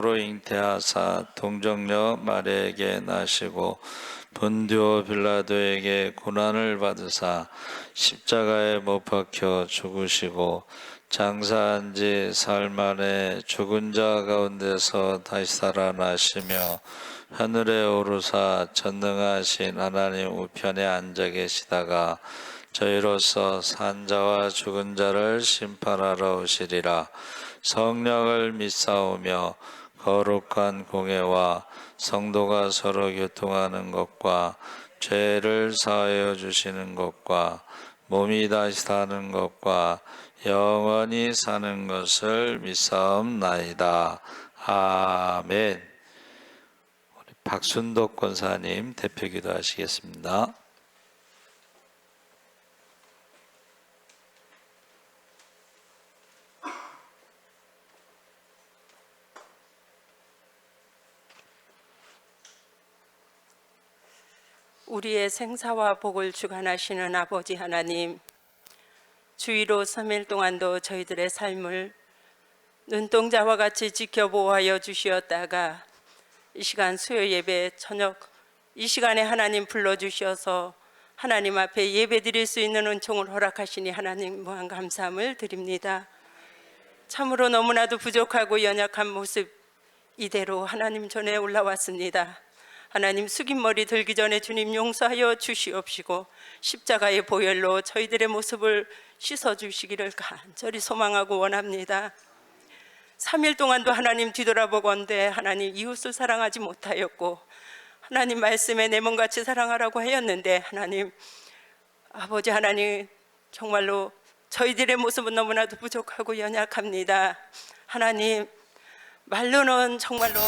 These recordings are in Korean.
로 잉태하사 동정녀 마리아에게 나시고 본디오 빌라도에게 고난을 받으사 십자가에 못 박혀 죽으시고 장사한 지 사흘 만에 죽은 자 가운데서 다시 살아나시며 하늘에 오르사 전능하신 하나님 우편에 앉아 계시다가 저희로서 산 자와 죽은 자를 심판하러 오시리라. 성령을 믿사오며 거룩한 공회와 성도가 서로 교통하는 것과 죄를 사하여 주시는 것과 몸이 다시 사는 것과 영원히 사는 것을 믿사옵나이다. 아멘. 우리 박순덕 권사님 대표기도 하시겠습니다. 우리의 생사와 복을 주관하시는 아버지 하나님, 주의로 3일 동안도 저희들의 삶을 눈동자와 같이 지켜보호하여 주시었다가 이 시간 수요 예배 저녁 이 시간에 하나님 불러주셔서 하나님 앞에 예배 드릴 수 있는 은총을 허락하시니 하나님 무한 감사함을 드립니다. 참으로 너무나도 부족하고 연약한 모습 이대로 하나님 전에 올라왔습니다. 하나님 숙인 머리 들기 전에 주님 용서하여 주시옵시고 십자가의 보혈로 저희들의 모습을 씻어주시기를 간절히 소망하고 원합니다. 3일 동안도 하나님 뒤돌아보건대 하나님 이웃을 사랑하지 못하였고 하나님 말씀에 내 몸같이 사랑하라고 하였는데 하나님 아버지 하나님 정말로 저희들의 모습은 너무나도 부족하고 연약합니다. 하나님 말로는 정말로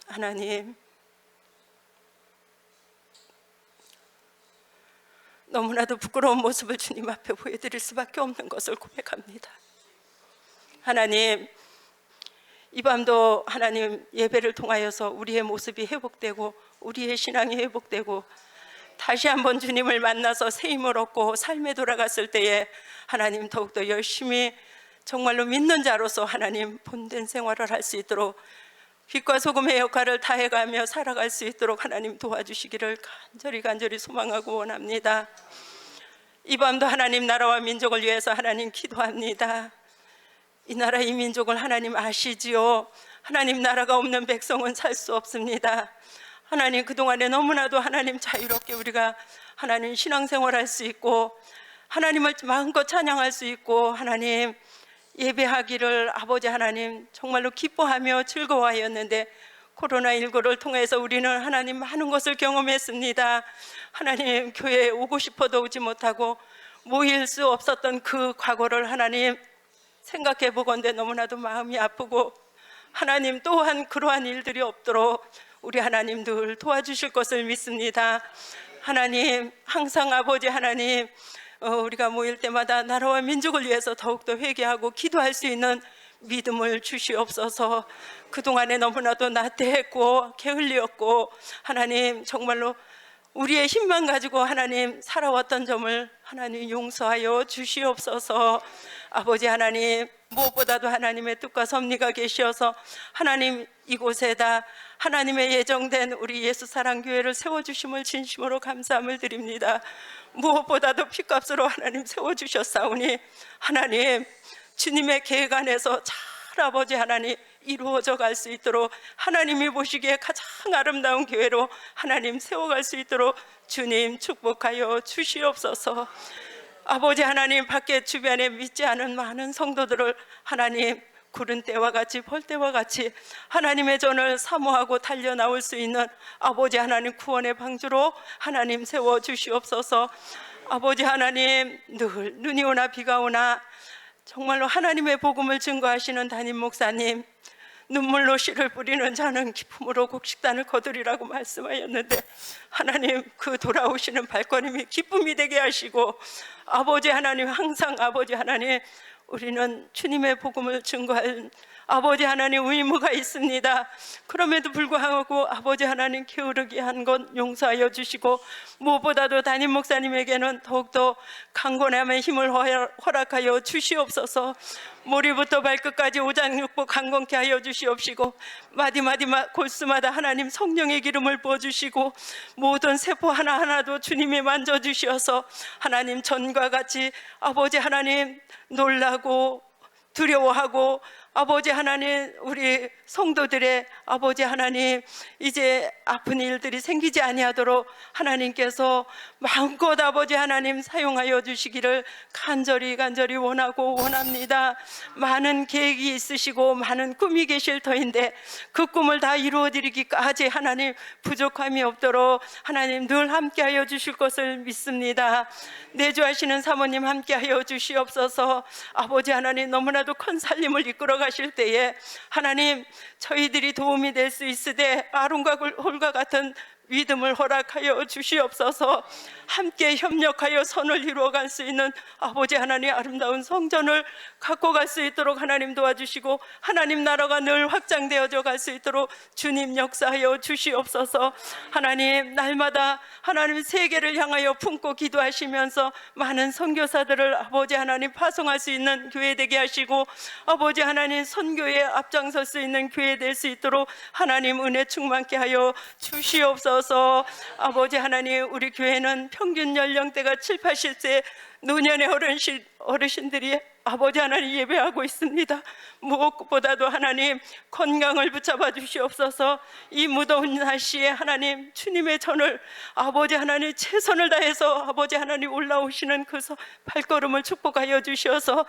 하나님 너무나도 부끄러운 모습을 주님 앞에 보여드릴 수밖에 없는 것을 고백합니다. 하나님 이 밤도 하나님 예배를 통하여서 우리의 모습이 회복되고 우리의 신앙이 회복되고 다시 한번 주님을 만나서 새 힘을 얻고 삶에 돌아갔을 때에 하나님 더욱더 열심히 정말로 믿는 자로서 하나님 본된 생활을 할 수 있도록 빛과 소금의 역할을 다해가며 살아갈 수 있도록 하나님 도와주시기를 간절히 소망하고 원합니다. 이 밤도 하나님 나라와 민족을 위해서 하나님 기도합니다. 이 나라 이 민족을 하나님 아시지요. 하나님 나라가 없는 백성은 살 수 없습니다. 하나님 그동안에 너무나도 하나님 자유롭게 우리가 하나님 신앙생활할 수 있고 하나님을 마음껏 찬양할 수 있고 하나님 예배하기를 아버지 하나님 정말로 기뻐하며 즐거워하였는데 코로나19를 통해서 우리는 하나님 많은 것을 경험했습니다. 하나님 교회에 오고 싶어도 오지 못하고 모일 수 없었던 그 과거를 하나님 생각해 보건대 너무나도 마음이 아프고 하나님 또한 그러한 일들이 없도록 우리 하나님 늘 도와주실 것을 믿습니다. 하나님 항상 아버지 하나님 우리가 모일 때마다 나라와 민족을 위해서 더욱더 회개하고 기도할 수 있는 믿음을 주시옵소서. 그동안에 너무나도 나태했고 게을리었고 하나님 정말로 우리의 힘만 가지고 하나님 살아왔던 점을 하나님 용서하여 주시옵소서. 아버지 하나님 무엇보다도 하나님의 뜻과 섭리가 계시어서 하나님 이곳에다 하나님의 예정된 우리 예수 사랑교회를 세워주심을 진심으로 감사함을 드립니다. 무엇보다도 피값으로 하나님 세워주셨사오니 하나님 주님의 계획 안에서 잘 아버지 하나님 이루어져 갈 수 있도록 하나님이 보시기에 가장 아름다운 교회로 하나님 세워갈 수 있도록 주님 축복하여 주시옵소서. 아버지 하나님 밖에 주변에 믿지 않은 많은 성도들을 하나님 구른 때와 같이 볼 때와 같이 하나님의 전을 사모하고 달려 나올 수 있는 아버지 하나님 구원의 방주로 하나님 세워 주시옵소서. 아버지 하나님 늘 눈이 오나 비가 오나 정말로 하나님의 복음을 증거하시는 담임 목사님 눈물로 씨를 뿌리는 자는 기쁨으로 곡식단을 거두리라고 말씀하였는데 하나님 그 돌아오시는 발걸음이 기쁨이 되게 하시고 아버지 하나님 항상 아버지 하나님 우리는 주님의 복음을 증거할 아버지 하나님 의무가 있습니다. 그럼에도 불구하고 아버지 하나님 게으르게 한 것 용서하여 주시고, 무엇보다도 담임 목사님에게는 더욱더 강건함의 힘을 허락하여 주시옵소서. 머리부터 발끝까지 오장육부 강건케 하여 주시옵시고, 마디마디 골수마다 하나님 성령의 기름을 부어주시고, 모든 세포 하나하나도 주님이 만져주시어서 하나님 전과 같이 아버지 하나님 놀라고 두려워하고, 아버지 하나님 우리 성도들의 아버지 하나님 이제 아픈 일들이 생기지 아니하도록 하나님께서 마음껏 아버지 하나님 사용하여 주시기를 간절히 원하고 원합니다. 많은 계획이 있으시고 많은 꿈이 계실 터인데 그 꿈을 다 이루어 드리기까지 하나님 부족함이 없도록 하나님 늘 함께하여 주실 것을 믿습니다. 내주하시는 사모님 함께하여 주시옵소서. 아버지 하나님 너무나도 큰 살림을 이끌어 가실 때에 하나님 저희들이 도움이 될 수 있으되 아론과 홀과 같은 믿음을 허락하여 주시옵소서. 함께 협력하여 선을 이루어갈 수 있는 아버지 하나님 아름다운 성전을 갖고 갈 수 있도록 하나님 도와주시고, 하나님 나라가 늘 확장되어져 갈 수 있도록 주님 역사하여 주시옵소서. 하나님 날마다 하나님 세계를 향하여 품고 기도하시면서 많은 선교사들을 아버지 하나님 파송할 수 있는 교회 되게 하시고, 아버지 하나님 선교에 앞장설 수 있는 교회 될 수 있도록 하나님 은혜 충만케 하여 주시옵소서. 아버지 하나님 우리 교회는 평균 연령대가 7, 80세 노년의 어르신들이 아버지 하나님 예배하고 있습니다. 무엇보다도 하나님 건강을 붙잡아 주시옵소서. 이 무더운 날씨에 하나님 주님의 전을 아버지 하나님 최선을 다해서 아버지 하나님 올라오시는 그 발걸음을 축복하여 주셔서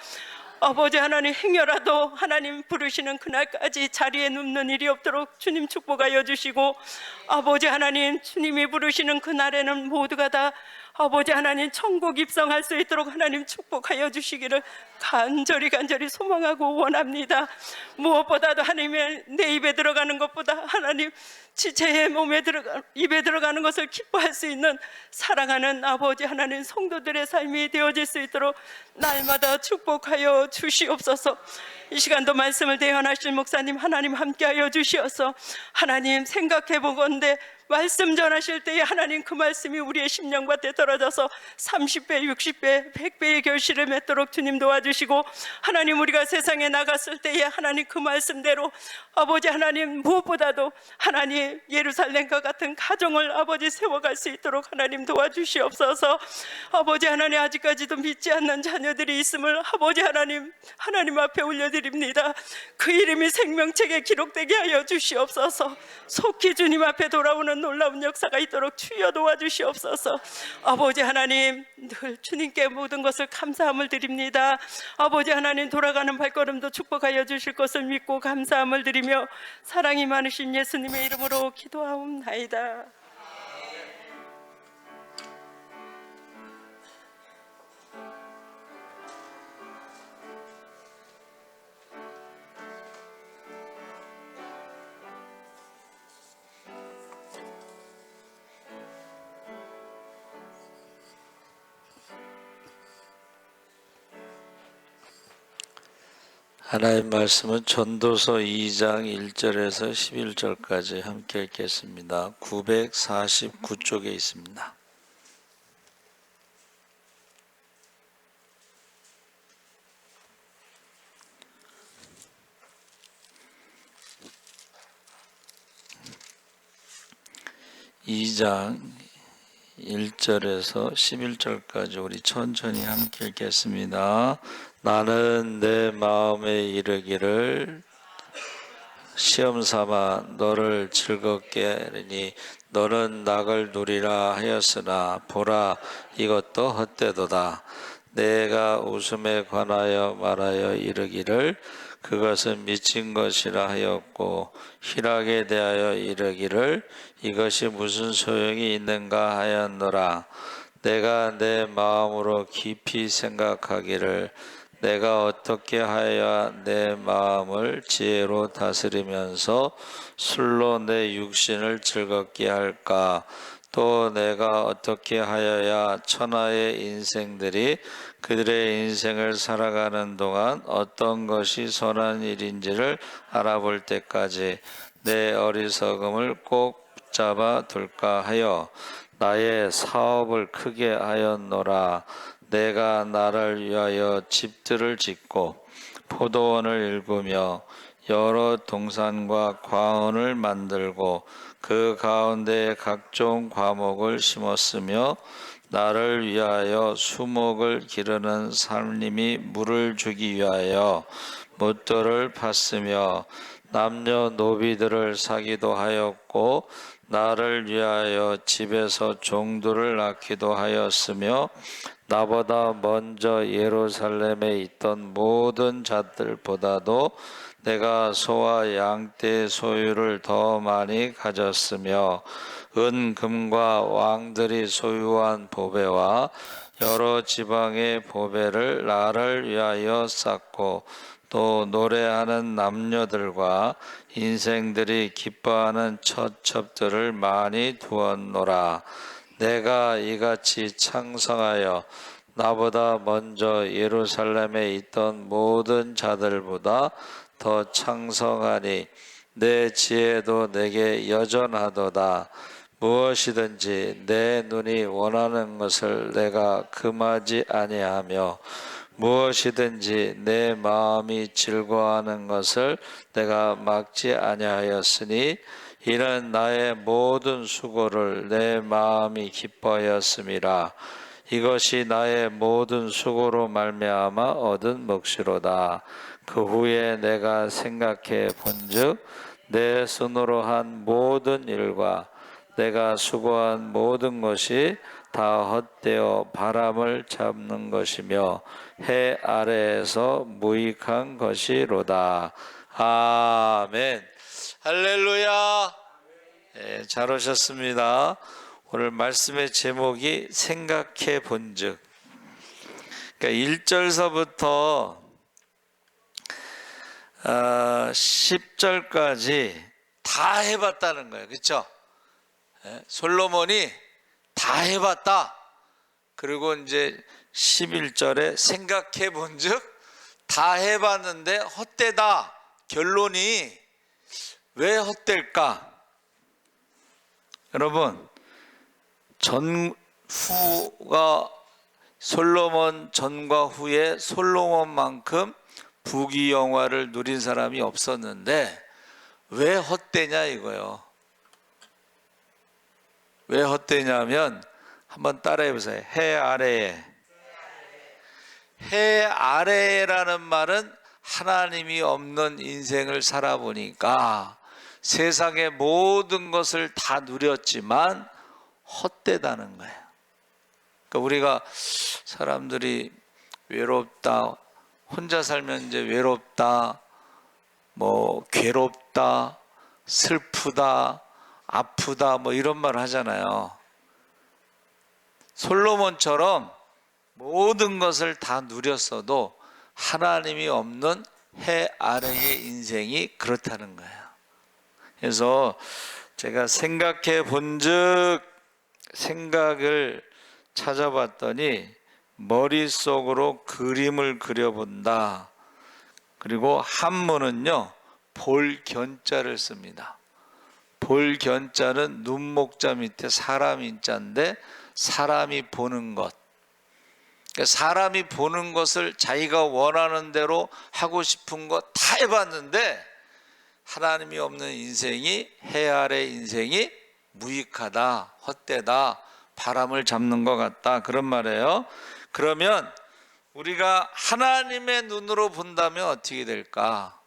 아버지 하나님 행여라도 하나님 부르시는 그날까지 자리에 눕는 일이 없도록 주님 축복하여 주시고, 아버지 하나님 주님이 부르시는 그날에는 모두가 다 아버지 하나님 천국 입성할 수 있도록 하나님 축복하여 주시기를 간절히 소망하고 원합니다. 무엇보다도 하나님의 내 입에 들어가는 것보다 하나님 지체의 입에 들어가는 것을 기뻐할 수 있는 사랑하는 아버지 하나님 성도들의 삶이 되어질 수 있도록 날마다 축복하여 주시옵소서. 이 시간도 말씀을 대언하실 목사님 하나님 함께하여 주시어서 하나님 생각해 보건대 말씀 전하실 때에 하나님 그 말씀이 우리의 심령밭에 떨어져서 30배, 60배, 100배의 결실을 맺도록 주님 도와주시고, 하나님 우리가 세상에 나갔을 때에 하나님 그 말씀대로 아버지 하나님 무엇보다도 하나님 예루살렘과 같은 가정을 아버지 세워갈 수 있도록 하나님 도와주시옵소서. 아버지 하나님 아직까지도 믿지 않는 자녀들이 있음을 아버지 하나님 앞에 올려드립니다. 그 이름이 생명책에 기록되게 하여 주시옵소서. 속히 주님 앞에 돌아오는 놀라운 역사가 있도록 주여 도와주시옵소서. 아버지 하나님 늘 주님께 모든 것을 감사함을 드립니다. 아버지 하나님 돌아가는 발걸음도 축복하여 주실 것을 믿고 감사함을 드리며 사랑이 많으신 예수님의 이름으로 기도하옵나이다. 하나님 말씀은 전도서 2장 1절에서 11절까지 함께 읽겠습니다. 949쪽에 있습니다. 이 장 1절에서 11절까지 우리 천천히 함께 읽겠습니다. 나는 내 마음에 이르기를 시험 삼아 너를 즐겁게 하리니 너는 낙을 누리라 하였으나 보라 이것도 헛되도다. 내가 웃음에 관하여 말하여 이르기를 그것은 미친 것이라 하였고 희락에 대하여 이르기를 이것이 무슨 소용이 있는가 하였노라. 내가 내 마음으로 깊이 생각하기를 내가 어떻게 하여야 내 마음을 지혜로 다스리면서 술로 내 육신을 즐겁게 할까. 또 내가 어떻게 하여야 천하의 인생들이 그들의 인생을 살아가는 동안 어떤 것이 선한 일인지를 알아볼 때까지 내 어리석음을 꼭 붙잡아 둘까 하여 나의 사업을 크게 하였노라. 내가 나를 위하여 집들을 짓고 포도원을 일구며 여러 동산과 과원을 만들고 그 가운데에 각종 과목을 심었으며 나를 위하여 수목을 기르는 산림이 물을 주기 위하여 뭇돌을 팠으며 남녀 노비들을 사기도 하였고 나를 위하여 집에서 종들을 낳기도 하였으며 나보다 먼저 예루살렘에 있던 모든 자들보다도 내가 소와 양떼의 소유를 더 많이 가졌으며 은금과 왕들이 소유한 보배와 여러 지방의 보배를 나를 위하여 쌓고 또 노래하는 남녀들과 인생들이 기뻐하는 처첩들을 많이 두었노라. 내가 이같이 창성하여 나보다 먼저 예루살렘에 있던 모든 자들보다 더 창성하니 내 지혜도 내게 여전하도다. 무엇이든지 내 눈이 원하는 것을 내가 금하지 아니하며 무엇이든지 내 마음이 즐거워하는 것을 내가 막지 아니하였으니 이는 나의 모든 수고를 내 마음이 기뻐하였음이라. 이것이 나의 모든 수고로 말미암아 얻은 몫이로다. 그 후에 내가 생각해 본즉 내 손으로 한 모든 일과 내가 수고한 모든 것이 다 헛되어 바람을 잡는 것이며 해 아래에서 무익한 것이로다. 아멘. 할렐루야. 네, 잘 오셨습니다. 오늘 말씀의 제목이 생각해 본즉. 그러니까 1절서부터 10절까지 다 해봤다는 거예요. 그렇죠? 솔로몬이 다 해봤다. 그리고 이제 11절에 생각해 본즉 다 해봤는데 헛되다. 결론이 왜 헛될까? 여러분, 전후가 솔로몬 전과 후에 솔로몬만큼 부귀영화를 누린 사람이 없었는데 왜 헛되냐 이거요. 왜 헛되냐면 한번 따라해 보세요. 해 아래에. 해 아래라는 말은 하나님이 없는 인생을 살아보니까 세상의 모든 것을 다 누렸지만 헛되다는 거예요. 그러니까 우리가 사람들이 외롭다, 혼자 살면 이제 외롭다, 뭐 괴롭다, 슬프다, 아프다, 뭐 이런 말 하잖아요. 솔로몬처럼 모든 것을 다 누렸어도 하나님이 없는 해 아래의 인생이 그렇다는 거예요. 그래서 제가 생각해 본즉 생각을 찾아봤더니 머릿속으로 그림을 그려본다. 그리고 한문은요, 볼견자를 씁니다. 볼견자는 눈목자 밑에 사람 인자인데 사람이 보는 것. 그러니까 사람이 보는 것을 자기가 원하는 대로 하고 싶은 것 다 해봤는데 하나님이 없는 인생이, 해 아래 인생이 무익하다, 헛되다, 바람을 잡는 것 같다, 그런 말이에요. 그러면 우리가 하나님의 눈으로 본다면 어떻게 될까?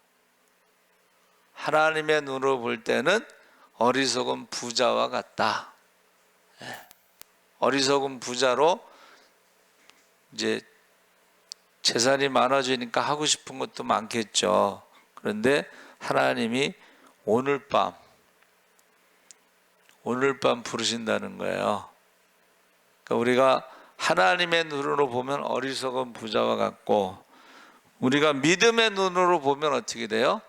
하나님의 눈으로 볼 때는 어리석은 부자와 같다. 어리석은 부자로 이제 재산이 많아지니까 하고 싶은 것도 많겠죠. 그런데 하나님이 오늘 밤 부르신다는 거예요. 그러니까 우리가 하나님의 눈으로 보면 어리석은 부자와 같고, 우리가 믿음의 눈으로 보면 어떻게 돼요?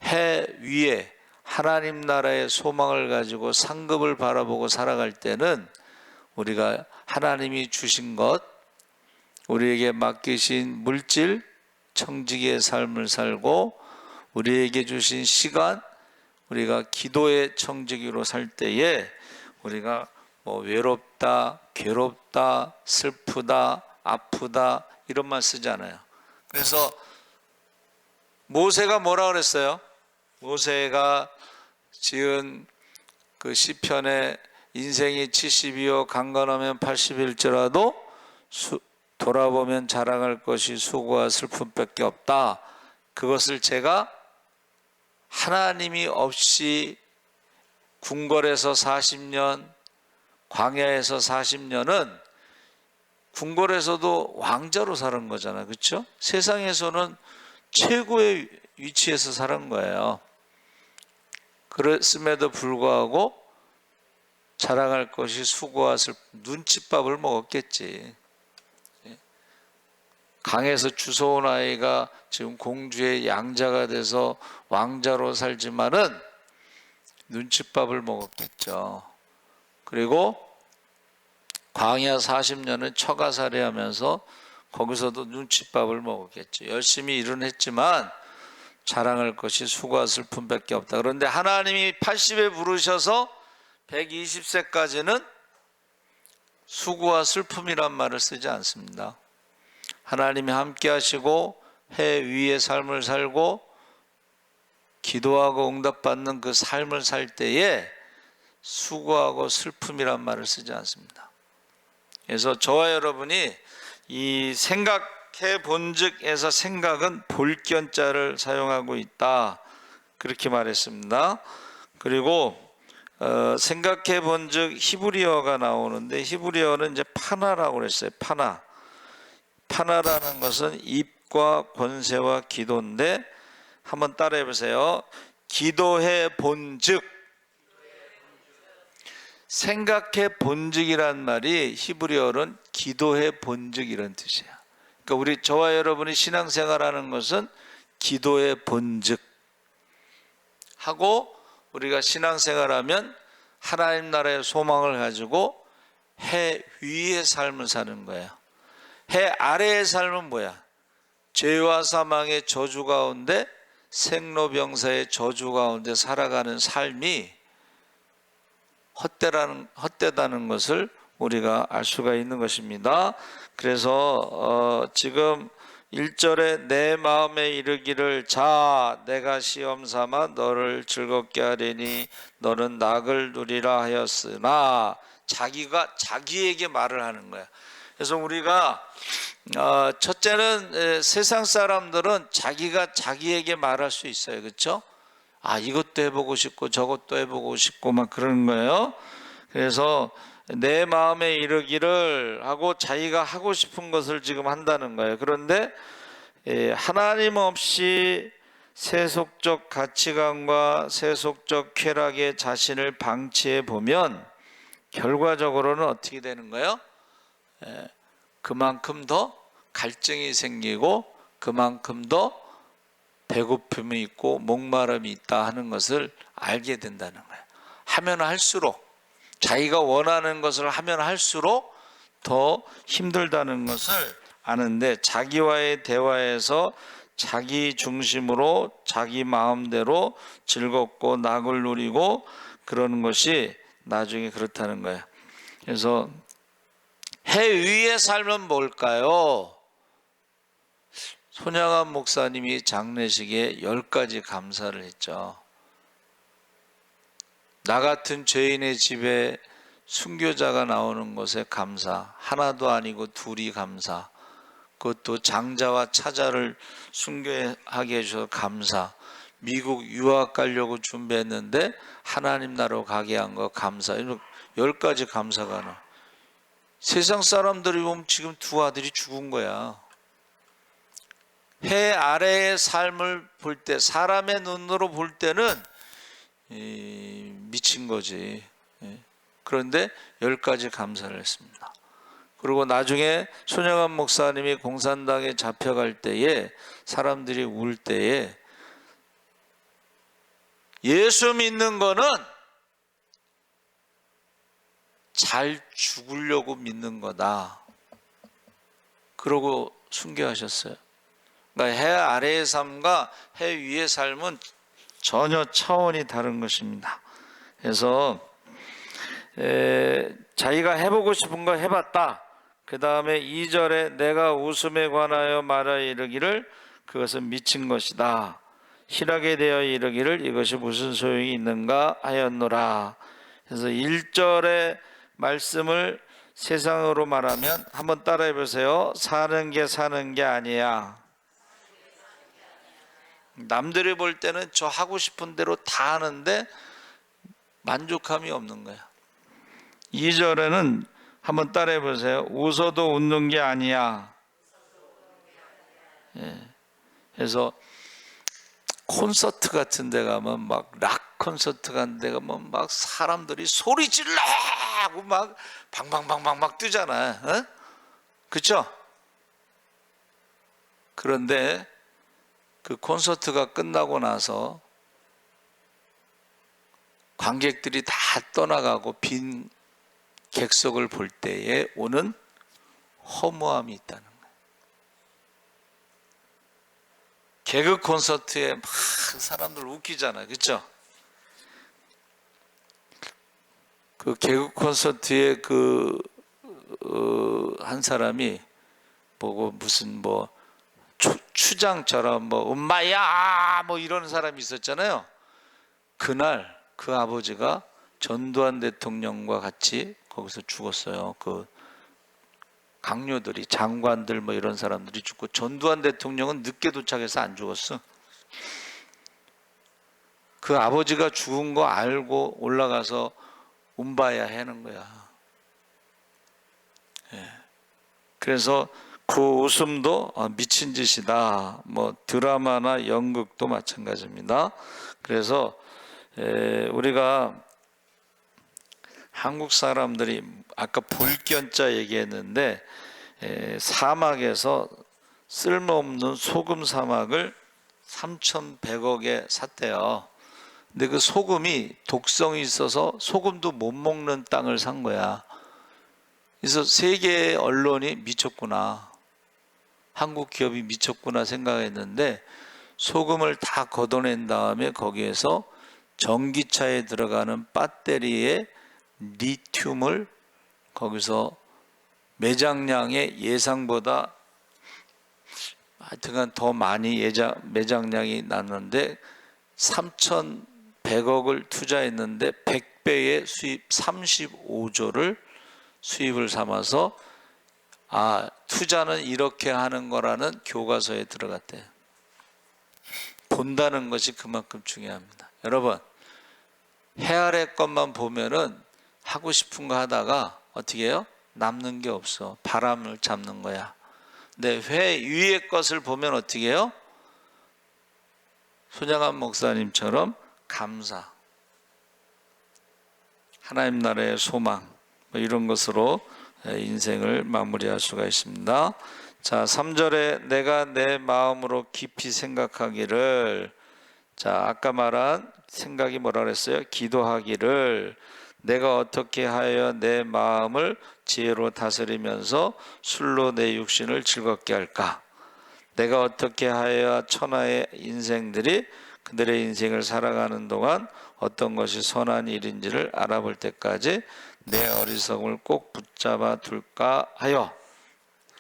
해 위에 하나님 나라의 소망을 가지고 상급을 바라보고 살아갈 때는 우리가 하나님이 주신 것, 우리에게 맡기신 물질, 청지기의 삶을 살고 우리에게 주신 시간, 우리가 기도의 청지기로 살 때에 우리가 외롭다, 괴롭다, 슬프다, 아프다 이런 말 쓰지 않아요. 그래서 모세가 뭐라 그랬어요? 모세가 지은 그 시편에 인생이 70이요 강건하면 80일지라도 돌아보면 자랑할 것이 수고와 슬픔밖에 없다. 그것을 제가 하나님이 없이 궁궐에서 40년, 광야에서 40년은 궁궐에서도 왕자로 살은 거잖아요. 그렇죠? 세상에서는 최고의 위치에서 살은 거예요. 그랬음에도 불구하고 자랑할 것이 수고와 슬픔, 눈칫밥을 먹었겠지. 강에서 주워온 아이가 지금 공주의 양자가 돼서 왕자로 살지만은 눈칫밥을 먹었겠죠. 그리고 광야 40년은 처가살이 하면서 거기서도 눈칫밥을 먹었겠죠. 열심히 일은 했지만 자랑할 것이 수고와 슬픔밖에 없다. 그런데 하나님이 80에 부르셔서 120세까지는 수고와 슬픔이란 말을 쓰지 않습니다. 하나님이 함께 하시고 해 위의 삶을 살고 기도하고 응답받는 그 삶을 살 때에 수고하고 슬픔이란 말을 쓰지 않습니다. 그래서 저와 여러분이 이 생각해 본즉에서 생각은 볼견자를 사용하고 있다 그렇게 말했습니다. 그리고 생각해 본즉 히브리어가 나오는데 히브리어는 이제 파나라고 그랬어요. 파나라는 것은 입과 권세와 기도인데 한번 따라해 보세요. 기도해 본즉. 생각해 본즉이란 말이 히브리어는 기도해 본즉 이런 뜻이에요. 그러니까 우리 저와 여러분이 신앙생활하는 것은 기도해 본즉 하고 우리가 신앙생활하면 하나님 나라의 소망을 가지고 해 위의 삶을 사는 거예요. 해 아래의 삶은 뭐야? 죄와 사망의 저주 가운데 생로병사의 저주 가운데 살아가는 삶이 헛되다는 것을 우리가 알 수가 있는 것입니다. 그래서 지금 1절에 내 마음에 이르기를 자 내가 시험 삼아 너를 즐겁게 하리니 너는 낙을 누리라 하였으나 자기가 자기에게 말을 하는 거야. 그래서 우리가 첫째는 세상 사람들은 자기가 자기에게 말할 수 있어요. 그렇죠? 아 이것도 해보고 싶고 저것도 해보고 싶고 막 그러는 거예요. 그래서 내 마음에 이르기를 하고 자기가 하고 싶은 것을 지금 한다는 거예요. 그런데 하나님 없이 세속적 가치관과 세속적 쾌락에 자신을 방치해 보면 결과적으로는 어떻게 되는 거예요? 그만큼 더 갈증이 생기고 그만큼 더 배고픔이 있고 목마름이 있다 하는 것을 알게 된다는 거예요. 하면 할수록 자기가 원하는 것을 하면 할수록 더 힘들다는 것을 아는데 자기와의 대화에서 자기 중심으로 자기 마음대로 즐겁고 낙을 누리고 그러는 것이 나중에 그렇다는 거예요. 그래서 해 위의 삶은 뭘까요? 손양한 목사님이 장례식에 10가지 감사를 했죠. 나 같은 죄인의 집에 순교자가 나오는 것에 감사, 하나도 아니고 둘이 감사, 그것도 장자와 차자를 순교하게 해주셔서 감사, 미국 유학 가려고 준비했는데 하나님 나라로 가게 한 거 감사, 10가지 감사가 나. 세상 사람들이 보면 지금 두 아들이 죽은 거야. 해 아래의 삶을 볼 때, 사람의 눈으로 볼 때는 미친 거지. 그런데 10가지 감사를 했습니다. 그리고 나중에 손영환 목사님이 공산당에 잡혀갈 때에 사람들이 울 때에 예수 믿는 거는 잘 죽으려고 믿는 거다. 그러고 순교하셨어요. 그러니까 해 아래의 삶과 해 위의 삶은 전혀 차원이 다른 것입니다. 그래서 자기가 해보고 싶은 거 해봤다. 그 다음에 2절에 내가 웃음에 관하여 말하여 이르기를 그것은 미친 것이다. 실하게 되어 이르기를 이것이 무슨 소용이 있는가 하였노라. 그래서 1절의 말씀을 세상으로 말하면 한번 따라해 보세요. 사는 게 아니야. 남들이 볼 때는 저 하고 싶은 대로 다 하는데 만족함이 없는 거야. 2절에는 한번 따라해 보세요. 웃어도 웃는 게 아니야. 그래서 콘서트 같은 데 가면 막 락 콘서트 같은 데 가면 막 사람들이 소리 질러 하고 막 방방방방 막 뜨잖아. 어? 그렇죠? 그런데 그 콘서트가 끝나고 나서 관객들이 다 떠나가고 빈 객석을 볼 때에 오는 허무함이 있다는 거예요. 개그 콘서트에 막 사람들 웃기잖아요. 그렇죠? 그 개그 콘서트에 한 사람이 보고 무슨 뭐 추장처럼 뭐 엄마야 뭐 이러는 사람이 있었잖아요. 그날 그 아버지가 전두환 대통령과 같이 거기서 죽었어요. 그 강요들이 장관들 뭐 이런 사람들이 죽고 전두환 대통령은 늦게 도착해서 안 죽었어. 그 아버지가 죽은 거 알고 올라가서 움바야 하는 거야. 그래서 그 웃음도 미친 짓이다. 뭐 드라마나 연극도 마찬가지입니다. 그래서 우리가 한국 사람들이 아까 볼견자 얘기했는데 사막에서 쓸모없는 소금 사막을 3,100억에 샀대요. 근데 그 소금이 독성이 있어서 소금도 못 먹는 땅을 산 거야. 그래서 세계 언론이 미쳤구나, 한국 기업이 미쳤구나 생각했는데 소금을 다 걷어낸 다음에 거기에서 전기차에 들어가는 배터리에 리튬을 거기서 매장량의 예상보다 하여튼간 더 많이 매장량이 났는데 3,100억을 투자했는데 100배의 수입 35조를 수입을 삼아서 투자는 이렇게 하는 거라는 교과서에 들어갔대요. 본다는 것이 그만큼 중요합니다. 여러분, 해 아래 것만 보면은 하고 싶은 거 하다가 어떻게 해요? 남는 게 없어. 바람을 잡는 거야. 근데 회 위의 것을 보면 어떻게 해요? 손양한 목사님처럼 감사, 하나님 나라의 소망, 뭐 이런 것으로 인생을 마무리할 수가 있습니다. 자, 3절에 내가 내 마음으로 깊이 생각하기를, 자, 아까 말한 생각이 뭐라 그랬어요? 기도하기를, 내가 어떻게 하여 내 마음을 지혜로 다스리면서 술로 내 육신을 즐겁게 할까? 내가 어떻게 하여 천하의 인생들이 그들의 인생을 살아가는 동안 어떤 것이 선한 일인지를 알아볼 때까지 내 어리석음을 꼭 붙잡아 둘까 하여.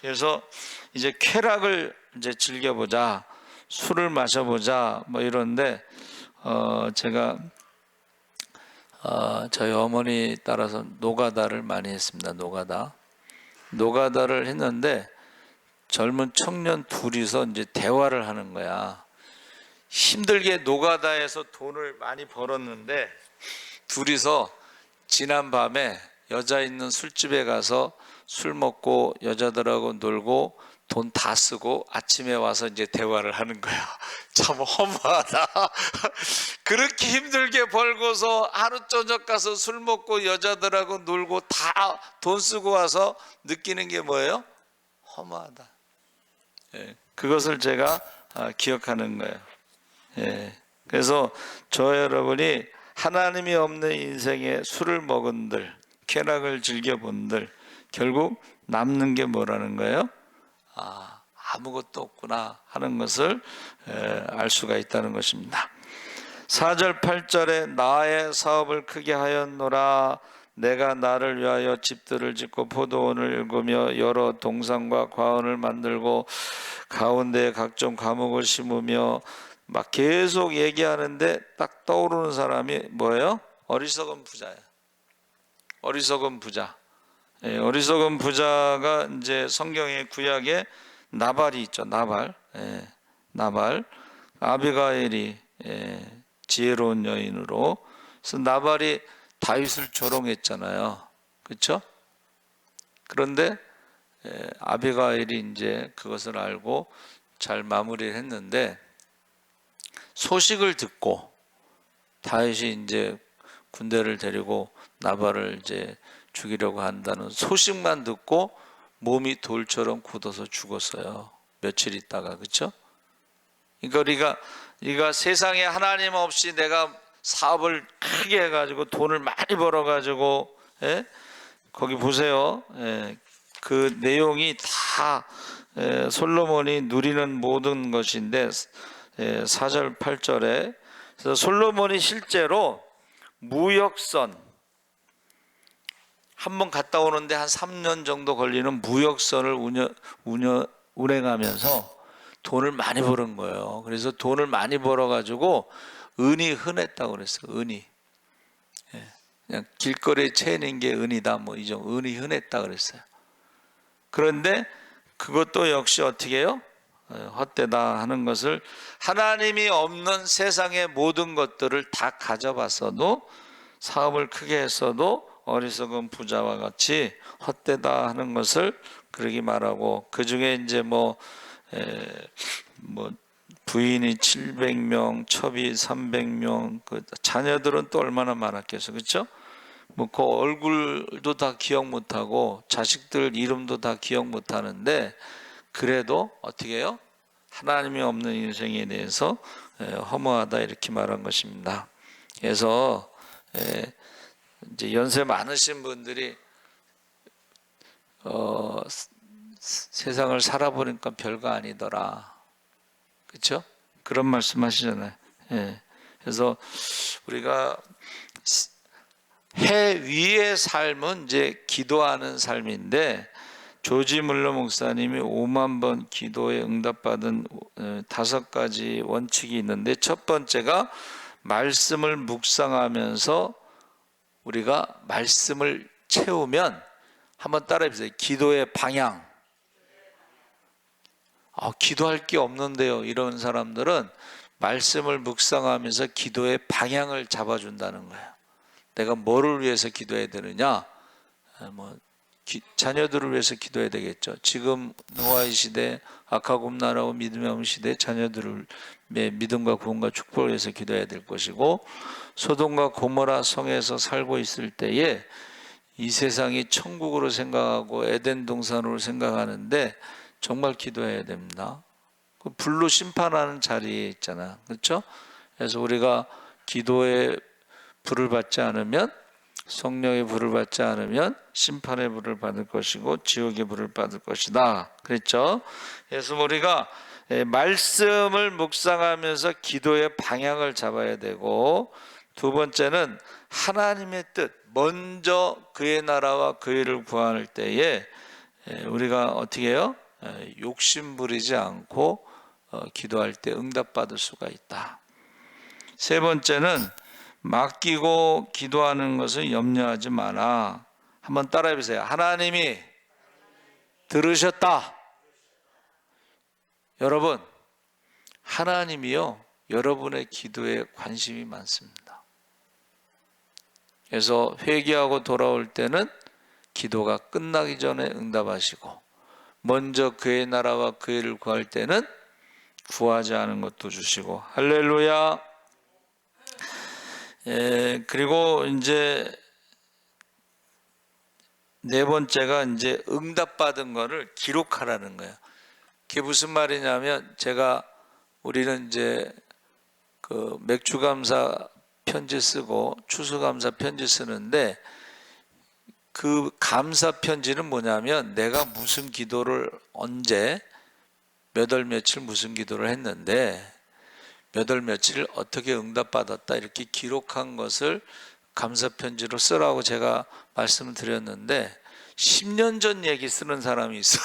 그래서 이제 쾌락을 이제 즐겨보자, 술을 마셔보자 뭐 이런데 제가 저희 어머니 따라서 노가다를 많이 했습니다. 노가다를 했는데 젊은 청년 둘이서 이제 대화를 하는 거야. 힘들게 노가다에서 돈을 많이 벌었는데 둘이서 지난 밤에 여자 있는 술집에 가서 술 먹고 여자들하고 놀고 돈 다 쓰고 아침에 와서 이제 대화를 하는 거야. 참 허무하다. 그렇게 힘들게 벌고서 하루 저녁 가서 술 먹고 여자들하고 놀고 다 돈 쓰고 와서 느끼는 게 뭐예요? 허무하다. 그것을 제가 기억하는 거예요. 그래서 저 여러분이 하나님이 없는 인생에 술을 먹은들, 쾌락을 즐겨본들 결국 남는 게 뭐라는 거예요? 아무것도 없구나 하는 것을 알 수가 있다는 것입니다. 4절 8절에 나의 사업을 크게 하였노라. 내가 나를 위하여 집들을 짓고 포도원을 일구며 여러 동산과 과원을 만들고 가운데에 각종 과목을 심으며, 막 계속 얘기하는데 딱 떠오르는 사람이 뭐예요? 어리석은 부자예요. 어리석은 부자. 어리석은 부자가 이제 성경의 구약에 나발이 있죠. 나발. 나발. 아비가일이 지혜로운 여인으로. 그래서 나발이 다윗을 조롱했잖아요. 그렇죠? 그런데 아비가일이 이제 그것을 알고 잘 마무리를 했는데, 소식을 듣고 다윗이 이제 군대를 데리고 나발을 이제 죽이려고 한다는 소식만 듣고 몸이 돌처럼 굳어서 죽었어요. 며칠 있다가. 그렇죠? 그러니까 우리가 세상에 하나님 없이 내가 사업을 크게 해가지고 돈을 많이 벌어가지고, 거기 보세요. 그 내용이 다 솔로몬이 누리는 모든 것인데 4절 8절에 그래서 솔로몬이 실제로 무역선 한번 갔다 오는데 한 3년 정도 걸리는 무역선을 운행하면서 돈을 많이 버는 거예요. 그래서 돈을 많이 벌어가지고 은이 흔했다고 그랬어요. 은이. 그냥 길거리에 채는 게 은이다. 뭐 이 정도 은이 흔했다 그랬어요. 그런데 그것도 역시 어떻게 해요? 헛되다 하는 것을, 하나님이 없는 세상의 모든 것들을 다 가져봤어도, 사업을 크게 했어도 어리석은 부자와 같이 헛되다 하는 것을 그러기 말하고, 그 중에 이제 뭐 부인이 700명, 첩이 300명, 그 자녀들은 또 얼마나 많았겠어, 그렇죠? 뭐 그 얼굴도 다 기억 못하고 자식들 이름도 다 기억 못하는데, 그래도 어떻게 해요? 하나님이 없는 인생에 대해서 허무하다 이렇게 말한 것입니다. 그래서 이제 연세 많으신 분들이 세상을 살아보니까 별거 아니더라. 그렇죠? 그런 말씀하시잖아요. 그래서 우리가 해 위의 삶은 이제 기도하는 삶인데, 조지 물러 목사님이 5만 번 기도에 응답받은 5가지 원칙이 있는데, 첫 번째가 말씀을 묵상하면서 우리가 말씀을 채우면, 한번 따라해 보세요. 기도의 방향. 기도할 게 없는데요, 이런 사람들은 말씀을 묵상하면서 기도의 방향을 잡아준다는 거예요. 내가 뭐를 위해서 기도해야 되느냐? 자녀들을 위해서 기도해야 되겠죠. 지금 노아의 시대, 악하고 음란하고 믿음이 없는 시대, 자녀들을 믿음과 구원과 축복을 위해서 기도해야 될 것이고, 소돔과 고모라 성에서 살고 있을 때에 이 세상이 천국으로 생각하고 에덴 동산으로 생각하는데 정말 기도해야 됩니다. 그 불로 심판하는 자리에 있잖아, 그렇죠? 그래서 우리가 기도의 불을 받지 않으면, 성령의 불을 받지 않으면 심판의 불을 받을 것이고 지옥의 불을 받을 것이다 그랬죠. 그래서 우리가 말씀을 묵상하면서 기도의 방향을 잡아야 되고, 두 번째는 하나님의 뜻, 먼저 그의 나라와 그의 일을 구할 때에 우리가 어떻게 해요? 욕심 부리지 않고 기도할 때 응답받을 수가 있다. 세 번째는 맡기고 기도하는 것을 염려하지 마라. 한번 따라해 보세요. 하나님이 들으셨다. 여러분, 하나님이요, 여러분의 기도에 관심이 많습니다. 그래서 회개하고 돌아올 때는 기도가 끝나기 전에 응답하시고, 먼저 그의 나라와 그의 일을 구할 때는 구하지 않은 것도 주시고. 할렐루야. 그리고 이제 네 번째가 이제 응답받은 거를 기록하라는 거예요. 그게 무슨 말이냐면, 우리는 이제 그 맥주감사 편지 쓰고 추수감사 편지 쓰는데 그 감사 편지는 뭐냐면 내가 무슨 기도를 언제 몇 월 며칠 무슨 기도를 했는데 몇 월 며칠 어떻게 응답받았다 이렇게 기록한 것을 감사 편지로 쓰라고 제가 말씀을 드렸는데 10년 전 얘기 쓰는 사람이 있어.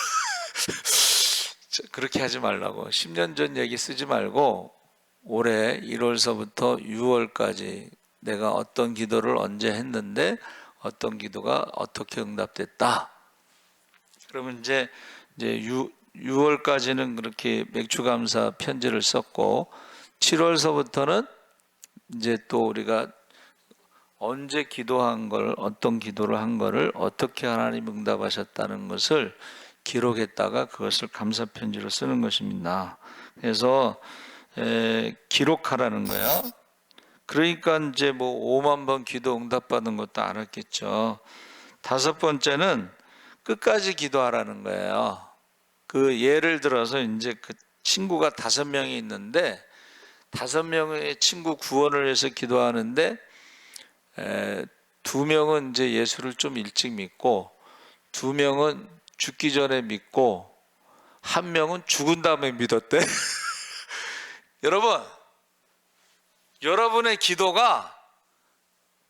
그렇게 하지 말라고. 10년 전 얘기 쓰지 말고 올해 1월서부터 6월까지 내가 어떤 기도를 언제 했는데 어떤 기도가 어떻게 응답됐다. 그러면 이제 6월까지는 그렇게 맥주감사 편지를 썼고 7월서부터는 이제 또 우리가 언제 기도한 걸 어떤 기도를 한 거를 어떻게 하나님 응답하셨다는 것을 기록했다가 그것을 감사 편지로 쓰는 것입니다. 그래서 기록하라는 거예요. 그러니까 이제 뭐 5만 번 기도 응답받은 것도 알았겠죠. 5번째는 끝까지 기도하라는 거예요. 그 예를 들어서 이제 그 친구가 5명이 있는데 5명의 친구 구원을 위해서 기도하는데 2명은 이제 예수를 좀 일찍 믿고 2명은 죽기 전에 믿고 1명은 죽은 다음에 믿었대. 여러분의 기도가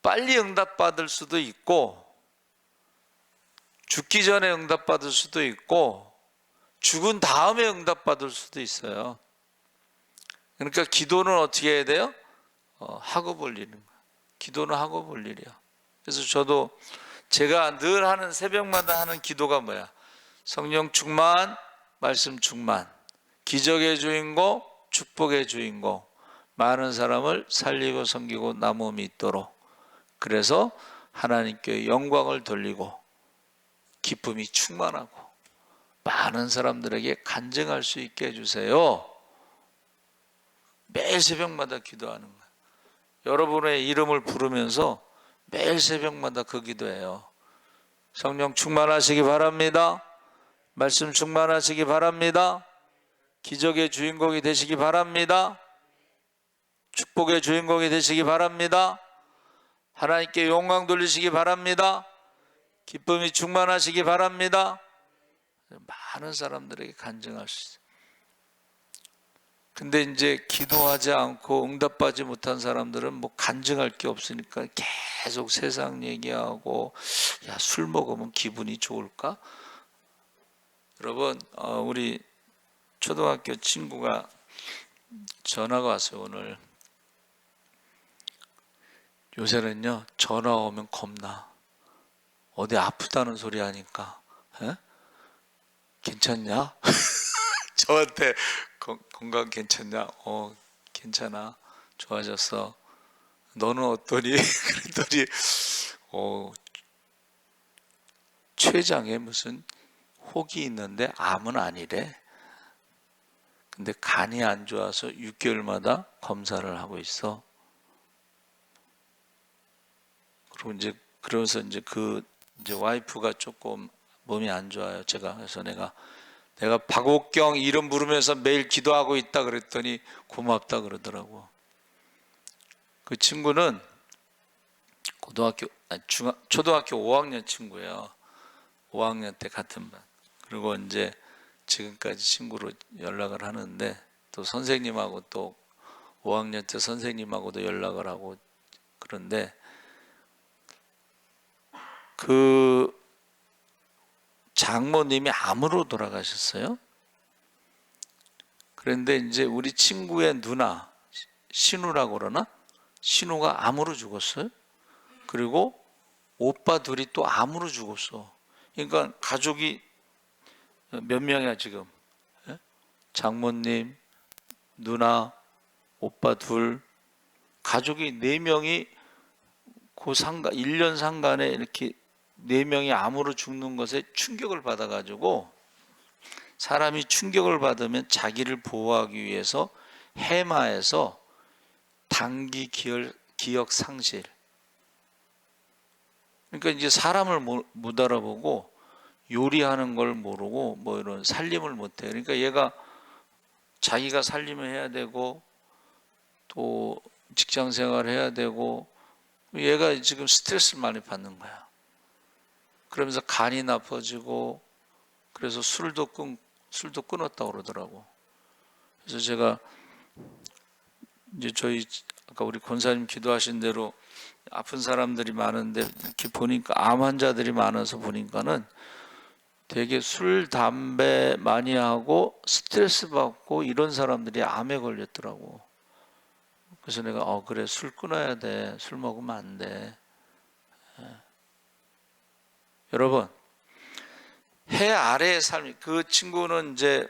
빨리 응답받을 수도 있고 죽기 전에 응답받을 수도 있고 죽은 다음에 응답받을 수도 있어요. 그러니까 기도는 어떻게 해야 돼요? 하고 볼 일인 거예요. 기도는 하고 볼 일이야. 그래서 저도 제가 늘 하는 새벽마다 하는 기도가 뭐야? 성령 충만, 말씀 충만, 기적의 주인공, 축복의 주인공, 많은 사람을 살리고 섬기고 나무미 있도록. 그래서 하나님께 영광을 돌리고 기쁨이 충만하고 많은 사람들에게 간증할 수 있게 해주세요. 매일 새벽마다 기도하는 거예요. 여러분의 이름을 부르면서 매일 새벽마다 그 기도해요. 성령 충만하시기 바랍니다. 말씀 충만하시기 바랍니다. 기적의 주인공이 되시기 바랍니다. 축복의 주인공이 되시기 바랍니다. 하나님께 영광 돌리시기 바랍니다. 기쁨이 충만하시기 바랍니다. 많은 사람들에게 간증할 수 있어요. 근데 이제 기도하지 않고 응답받지 못한 사람들은 뭐 간증할 게 없으니까 계속 세상 얘기하고, 야, 술 먹으면 기분이 좋을까? 여러분, 우리 초등학교 친구가 전화가 왔어요. 오늘 요새는요 전화 오면 겁나. 어디 아프다는 소리 하니까 괜찮냐? 저한테 건강 괜찮냐? 괜찮아. 좋아졌어. 너는 어떠니? 그랬더니 췌장에 무슨 혹이 있는데 암은 아니래. 근데 간이 안 좋아서 6개월마다 검사를 하고 있어. 그리고 그래서 이제 와이프가 조금 몸이 안 좋아요. 그래서 내가 박옥경 이름 부르면서 매일 기도하고 있다 그랬더니 고맙다 그러더라고. 그 친구는 초등학교 5학년 친구예요. 5학년 때 같은 반. 그리고 이제 지금까지 친구로 연락을 하는데 또 선생님하고 또 5학년 때 선생님하고도 연락을 하고 그런데 그 장모님이 암으로 돌아가셨어요. 그런데 이제 우리 친구의 누나 신우라고 그러나? 신우가 암으로 죽었어요. 그리고 오빠 둘이 또 암으로 죽었어. 그러니까 가족이 몇 명이야 지금? 장모님, 누나, 오빠 둘, 가족이 4명이 그 1년 상간에 이렇게 4명이 암으로 죽는 것에 충격을 받아가지고, 사람이 충격을 받으면 자기를 보호하기 위해서 해마에서 단기 기억 상실. 그러니까 이제 사람을 못 알아보고 요리하는 걸 모르고 뭐 이런 살림을 못해. 그러니까 얘가 자기가 살림을 해야 되고 또 또 직장 생활을 해야 되고 얘가 지금 스트레스를 많이 받는 거야. 그러면서 간이 나빠지고 그래서 술도 끊었다고 그러더라고. 그래서 제가 이제 저희 아까 우리 권사님 기도하신 대로 아픈 사람들이 많은데 이렇게 보니까 암 환자들이 많아서 보니까는 되게 술, 담배 많이 하고 스트레스 받고 이런 사람들이 암에 걸렸더라고. 그래서 내가 그래 술 끊어야 돼. 술 먹으면 안 돼. 여러분 해 아래의 삶이 그 친구는 이제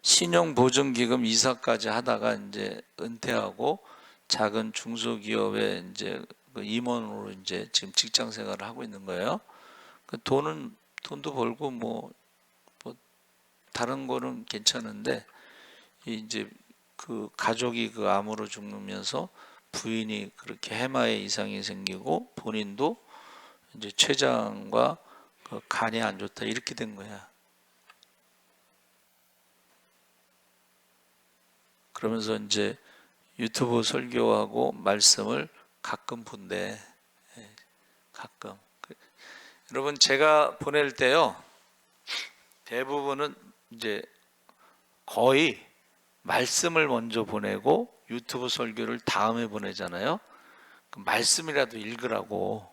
신용보증기금 이사까지 하다가 이제 은퇴하고 작은 중소기업에 이제 그 임원으로 이제 지금 직장 생활을 하고 있는 거예요. 그 돈도 벌고 뭐 다른 거는 괜찮은데 이제 그 가족이 그 암으로 죽으면서 부인이 그렇게 해마에 이상이 생기고 본인도 이제 췌장과 그 간이 안 좋다 이렇게 된 거야. 그러면서 이제 유튜브 설교하고 말씀을 가끔 본대. 가끔. 여러분 제가 보낼 때요. 대부분은 이제 거의 말씀을 먼저 보내고 유튜브 설교를 다음에 보내잖아요. 그 말씀이라도 읽으라고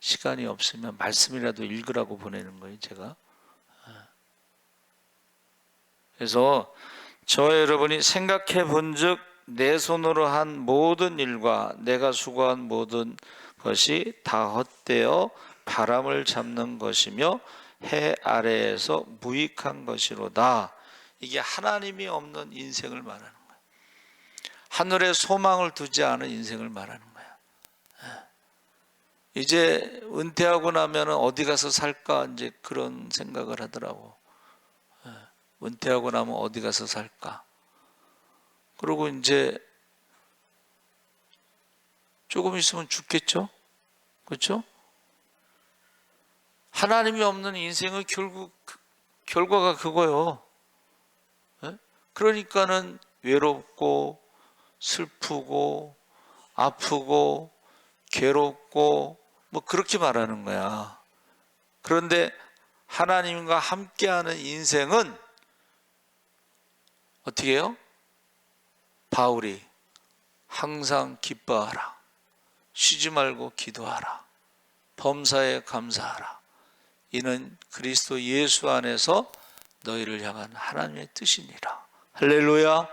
시간이 없으면 말씀이라도 읽으라고 보내는 거예요, 제가. 그래서 저와 여러분이 생각해 본즉 내 손으로 한 모든 일과 내가 수고한 모든 것이 다 헛되어 바람을 잡는 것이며 해 아래에서 무익한 것이로다. 이게 하나님이 없는 인생을 말하는 거예요. 하늘에 소망을 두지 않은 인생을 말하는 거예요. 이제 은퇴하고 나면 어디 가서 살까 이제 그런 생각을 하더라고. 은퇴하고 나면 어디 가서 살까? 그리고 이제 조금 있으면 죽겠죠? 그렇죠? 하나님이 없는 인생의 결과가 그거예요. 그러니까는 외롭고 슬프고 아프고 괴롭고 뭐 그렇게 말하는 거야. 그런데 하나님과 함께하는 인생은 어떻게 해요? 바울이 항상 기뻐하라. 쉬지 말고 기도하라. 범사에 감사하라. 이는 그리스도 예수 안에서 너희를 향한 하나님의 뜻이니라. 할렐루야.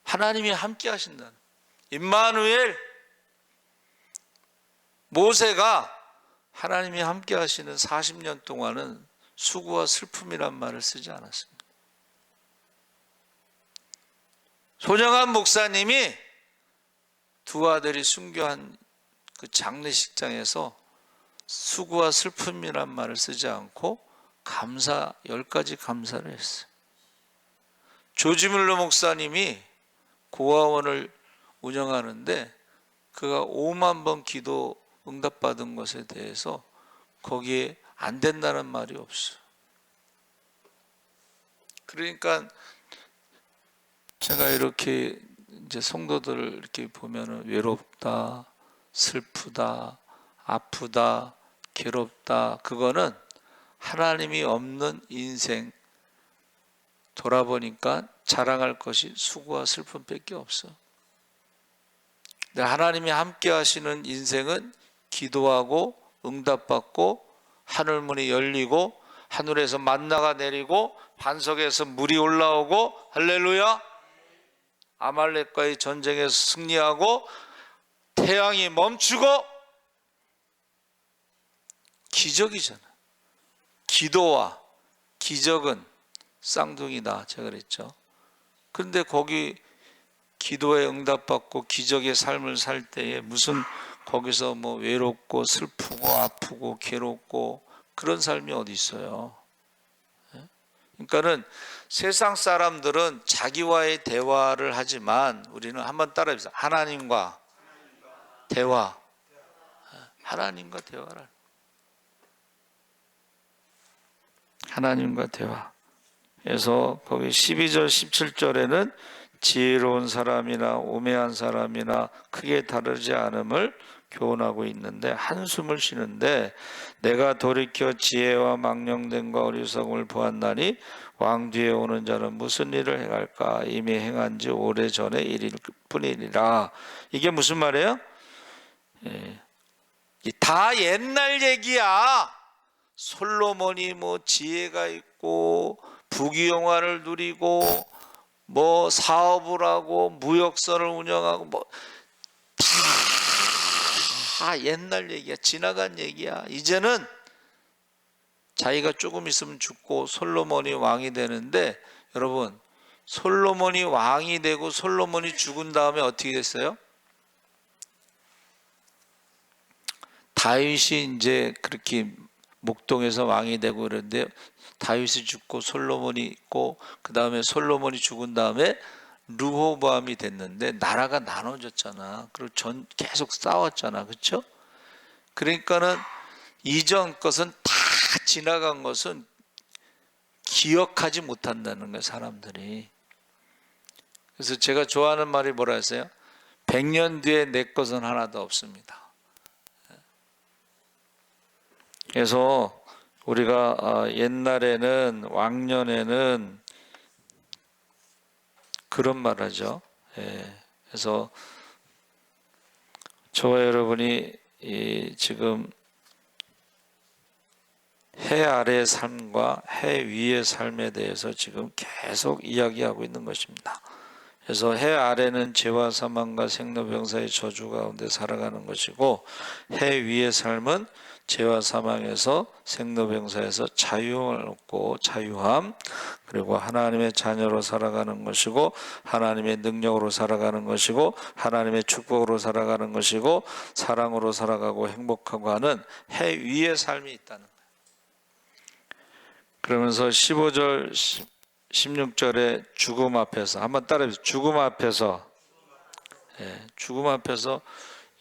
하나님이 함께 하신다는 임마누엘. 모세가 하나님이 함께 하시는 40년 동안은 수고와 슬픔이란 말을 쓰지 않았습니다. 손영한 목사님이 두 아들이 순교한 그 장례식장에서 수고와 슬픔이란 말을 쓰지 않고 감사 10가지 감사를 했어요. 조지 뮬러 목사님이 고아원을 운영하는데 그가 5만 번 기도 응답받은 것에 대해서 거기에 안 된다는 말이 없어요. 그러니까 제가 이렇게 이제 성도들을 이렇게 보면은 외롭다, 슬프다, 아프다, 괴롭다, 그거는 하나님이 없는 인생 돌아보니까 자랑할 것이 수고와 슬픔밖에 없어. 근데 하나님이 함께 하시는 인생은 기도하고 응답받고 하늘문이 열리고 하늘에서 만나가 내리고 반석에서 물이 올라오고 할렐루야. 아말렉과의 전쟁에서 승리하고 태양이 멈추고 기적이잖아. 기도와 기적은 쌍둥이다 제가 그랬죠. 그런데 거기 기도에 응답받고 기적의 삶을 살 때에 무슨 거기서 뭐 외롭고 슬프고 아프고 괴롭고 그런 삶이 어디 있어요. 그러니까는 세상 사람들은 자기와의 대화를 하지만 우리는 한번 따라해보세요. 하나님과 대화. 하나님과 대화를. 하나님과 대화. 그래서 거기 12절 17절에는 지혜로운 사람이나 우매한 사람이나 크게 다르지 않음을 교훈하고 있는데, 한숨을 쉬는데, 내가 돌이켜 지혜와 망령됨과 어리석음을 보았나니 왕 뒤에 오는 자는 무슨 일을 행할까? 이미 행한 지 오래전의 일일 뿐이니라. 이게 무슨 말이에요? 다 옛날 얘기야. 솔로몬이 뭐 지혜가 있고 부귀영화를 누리고 뭐 사업을 하고 무역선을 운영하고 뭐 다 옛날 얘기야. 지나간 얘기야. 이제는 자기가 조금 있으면 죽고 솔로몬이 왕이 되는데, 여러분, 솔로몬이 왕이 되고 솔로몬이 죽은 다음에 어떻게 됐어요? 다윗이 이제 그렇게 목동에서 왕이 되고 그랬는데, 다윗이 죽고 솔로몬이 있고, 그 다음에 솔로몬이 죽은 다음에 르호보암이 됐는데 나라가 나눠졌잖아. 그리고 계속 싸웠잖아. 그렇죠? 그러니까는 이전 것은 다 지나간 것은 기억하지 못한다는 거예요, 사람들이. 그래서 제가 좋아하는 말이 뭐라 했어요? 100년 뒤에 내 것은 하나도 없습니다. 그래서 우리가 옛날에는, 왕년에는 그런 말 하죠. 그래서 저와 여러분이 지금 해 아래의 삶과 해 위의 삶에 대해서 지금 계속 이야기하고 있는 것입니다. 그래서 해 아래는 죄와 사망과 생로병사의 저주 가운데 살아가는 것이고, 해 위의 삶은 죄와 사망에서 생로병사에서 자유를 얻고 자유함, 그리고 하나님의 자녀로 살아가는 것이고, 하나님의 능력으로 살아가는 것이고, 하나님의 축복으로 살아가는 것이고, 사랑으로 살아가고 행복하고 하는 해 위의 삶이 있다는 거예요. 그러면서 15절 16절에 죽음 앞에서, 한번 따라해보세요. 죽음 앞에서, 죽음 앞에서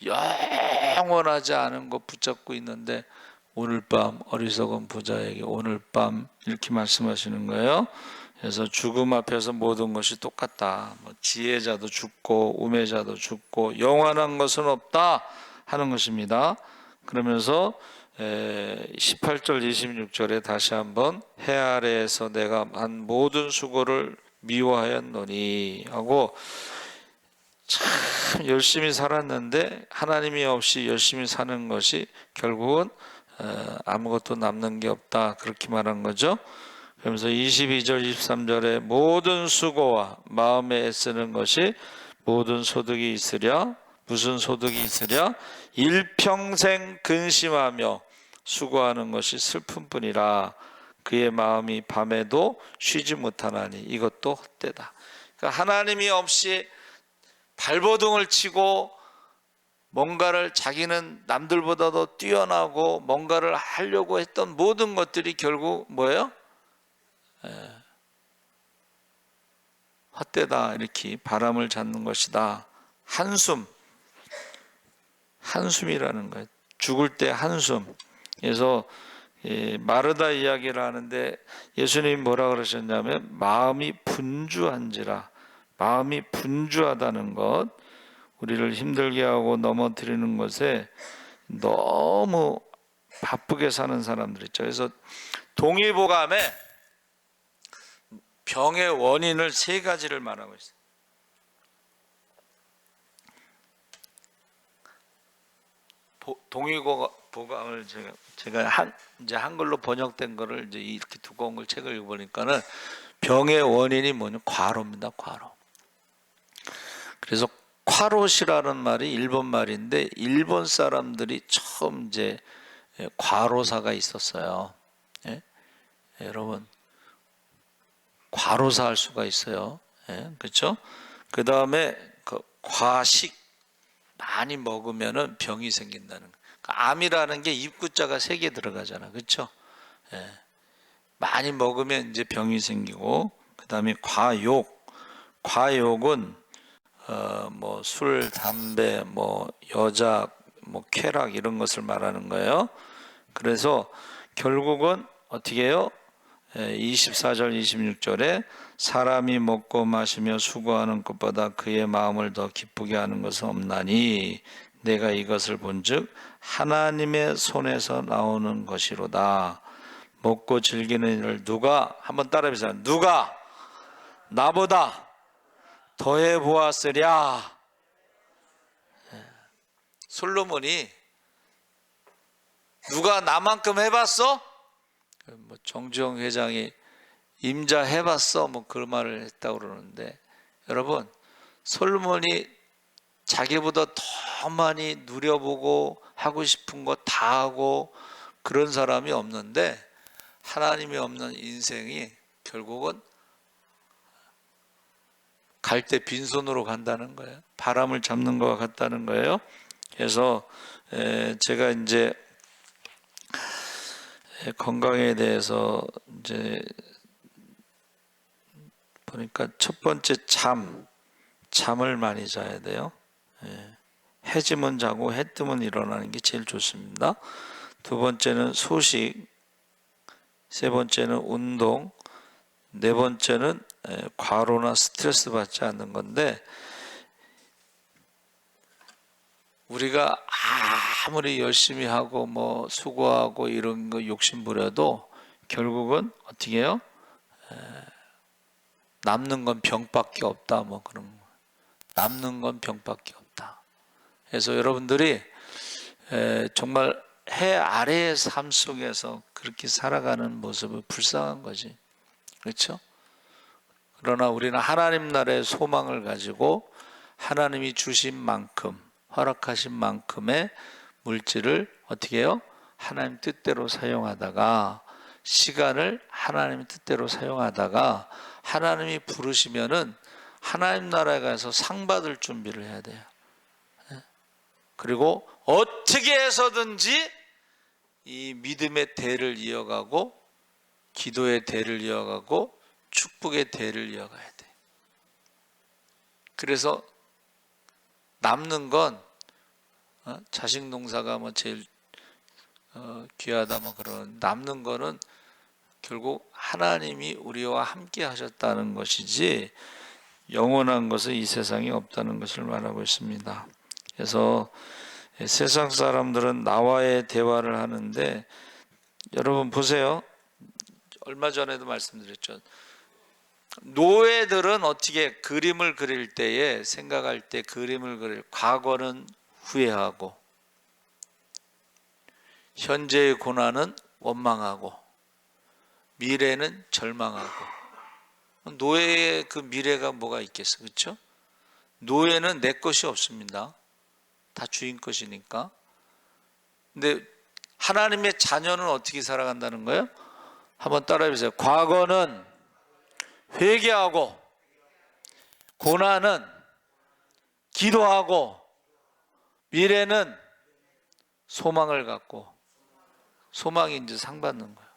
영원하지 않은 것 붙잡고 있는데, 오늘 밤 어리석은 부자에게 오늘 밤 이렇게 말씀하시는 거예요. 그래서 죽음 앞에서 모든 것이 똑같다. 뭐 지혜자도 죽고 우매자도 죽고 영원한 것은 없다 하는 것입니다. 그러면서 18절 26절에 다시 한번 해 아래에서 내가 한 모든 수고를 미워하였노니 하고, 참 열심히 살았는데 하나님이 없이 열심히 사는 것이 결국은 아무것도 남는 게 없다, 그렇게 말한 거죠. 그러면서 22절 23절에 모든 수고와 마음에 애쓰는 것이 모든 소득이 있으랴. 무슨 소득이 있으랴? 일평생 근심하며 수고하는 것이 슬픔뿐이라. 그의 마음이 밤에도 쉬지 못하나니 이것도 헛되다. 그러니까 하나님이 없이 발버둥을 치고 뭔가를, 자기는 남들보다도 뛰어나고 뭔가를 하려고 했던 모든 것들이 결국 뭐예요? 헛되다, 이렇게 바람을 잡는 것이다. 한숨이라는 거예요. 죽을 때 한숨. 그래서 마르다 이야기를 하는데 예수님이 뭐라 그러셨냐면, 마음이 분주한지라. 마음이 분주하다는 것, 우리를 힘들게 하고 넘어뜨리는 것에 너무 바쁘게 사는 사람들 있죠. 그래서 동의보감에 병의 원인을 3가지를 말하고 있어요. 동의보감을 제가 이제 한글로 번역된 거를 이제 이렇게 두꺼운 걸 책을 읽어보니까는 병의 원인이 뭐냐? 과로입니다. 과로. 그래서 과로시라는 말이 일본 말인데, 일본 사람들이 처음 이제 과로사가 있었어요. 여러분, 과로사 할 수가 있어요. 그렇죠? 그 다음에 과식 많이 먹으면은 병이 생긴다는 거. 암이라는 게 입구자가 3개 들어가잖아. 그렇죠? 많이 먹으면 이제 병이 생기고, 그 다음에 과욕은 뭐 술, 담배, 뭐 여자, 뭐 쾌락, 이런 것을 말하는 거예요. 그래서 결국은 어떻게 해요? 24절 26절에 사람이 먹고 마시며 수고하는 것보다 그의 마음을 더 기쁘게 하는 것은 없나니 내가 이것을 본즉 하나님의 손에서 나오는 것이로다. 먹고 즐기는 일을 누가, 한번 따라해보세요. 누가 나보다 더해 보았으랴. 솔로몬이 누가 나만큼 해봤어? 뭐 정주영 회장이 임자 해봤어? 뭐 그런 말을 했다고 그러는데, 여러분, 솔로몬이 자기보다 더 많이 누려보고 하고 싶은 거 다 하고 그런 사람이 없는데, 하나님이 없는 인생이 결국은 갈 때 빈손으로 간다는 거예요. 바람을 잡는 것과 같다는 거예요. 그래서 제가 이제 건강에 대해서 이제 보니까 첫 번째 잠을 많이 자야 돼요. 해 지면 자고 해 뜨면 일어나는 게 제일 좋습니다. 두 번째는 소식, 세 번째는 운동, 네 번째는 과로나 스트레스 받지 않는 건데, 우리가 아무리 열심히 하고 뭐 수고하고 이런 거 욕심 부려도 결국은 어떻게 해요? 남는 건 병밖에 없다, 뭐 그런 거. 남는 건 병밖에 없다. 그래서 여러분들이 정말 해 아래의 삶 속에서 그렇게 살아가는 모습은 불쌍한 거지, 그렇죠? 그러나 우리는 하나님 나라의 소망을 가지고 하나님이 주신 만큼, 허락하신 만큼의 물질을 어떻게 해요? 하나님 뜻대로 사용하다가, 시간을 하나님 뜻대로 사용하다가 하나님이 부르시면은 하나님 나라에 가서 상 받을 준비를 해야 돼요. 그리고 어떻게 해서든지 이 믿음의 대를 이어가고, 기도의 대를 이어가고, 축복의 대를 이어가야 돼. 그래서 남는 건 자식 농사가 뭐 제일 귀하다 뭐 그런, 남는 거는 결국 하나님이 우리와 함께 하셨다는 것이지 영원한 것은 이 세상에 없다는 것을 말하고 있습니다. 그래서 세상 사람들은 나와의 대화를 하는데, 여러분 보세요. 얼마 전에도 말씀드렸죠. 노예들은 어떻게 그림을 그릴 때에, 생각할 때 그림을 그릴, 과거는 후회하고 현재의 고난은 원망하고 미래는 절망하고. 노예의 그 미래가 뭐가 있겠어, 그렇죠? 노예는 내 것이 없습니다. 다 주인 것이니까. 근데 하나님의 자녀는 어떻게 살아간다는 거예요? 한번 따라해 보세요. 과거는 회개하고, 고난은 기도하고, 미래는 소망을 갖고. 소망이 이제 상 받는 거예요.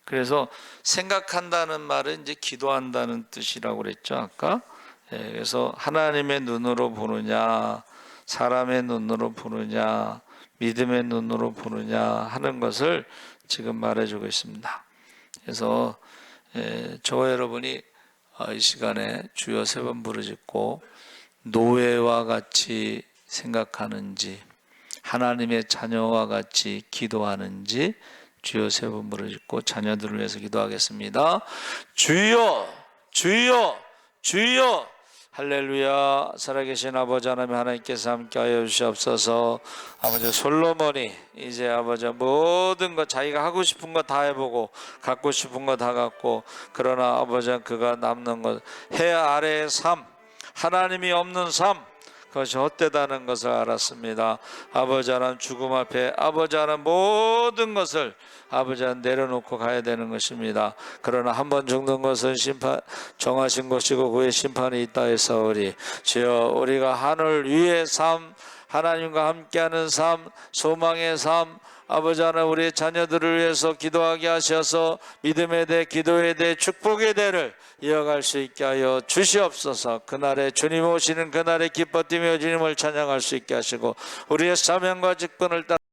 그래서 생각한다는 말은 이제 기도한다는 뜻이라고 그랬죠, 아까. 그래서 하나님의 눈으로 보느냐, 사람의 눈으로 보느냐, 믿음의 눈으로 보느냐 하는 것을 지금 말해주고 있습니다. 그래서 저와 여러분이 이 시간에 주여 3번 부르짖고 노예와 같이 생각하는지, 하나님의 자녀와 같이 기도하는지 주여 3번 부르짖고 자녀들을 위해서 기도하겠습니다. 주여, 주여, 주여. 할렐루야. 살아계신 아버지 하나님, 하나님께서 함께하여 주시옵소서. 아버지, 솔로몬이 이제 아버지 모든 것, 자기가 하고 싶은 거 다 해보고 갖고 싶은 거 다 갖고, 그러나 아버지 그가 남는 것, 해 아래의 삶, 하나님이 없는 삶, 그것이 헛되다는 것을 알았습니다. 아버지 하나님, 죽음 앞에 아버지 하나님 모든 것을 아버지 하나님 내려놓고 가야 되는 것입니다. 그러나 한 번 죽는 것은 심판 정하신 것이고 그의 심판이 있다 했사오니, 주여 우리가 하늘 위의 삶, 하나님과 함께하는 삶, 소망의 삶, 아버지 하나님 우리의 자녀들을 위해서 기도하게 하셔서 믿음의 대, 기도의 대, 축복의 대를 이어갈 수 있게 하여 주시옵소서. 그날에 주님 오시는 그날에 기뻐 뛰며 주님을 찬양할 수 있게 하시고 우리의 사명과 직분을 따라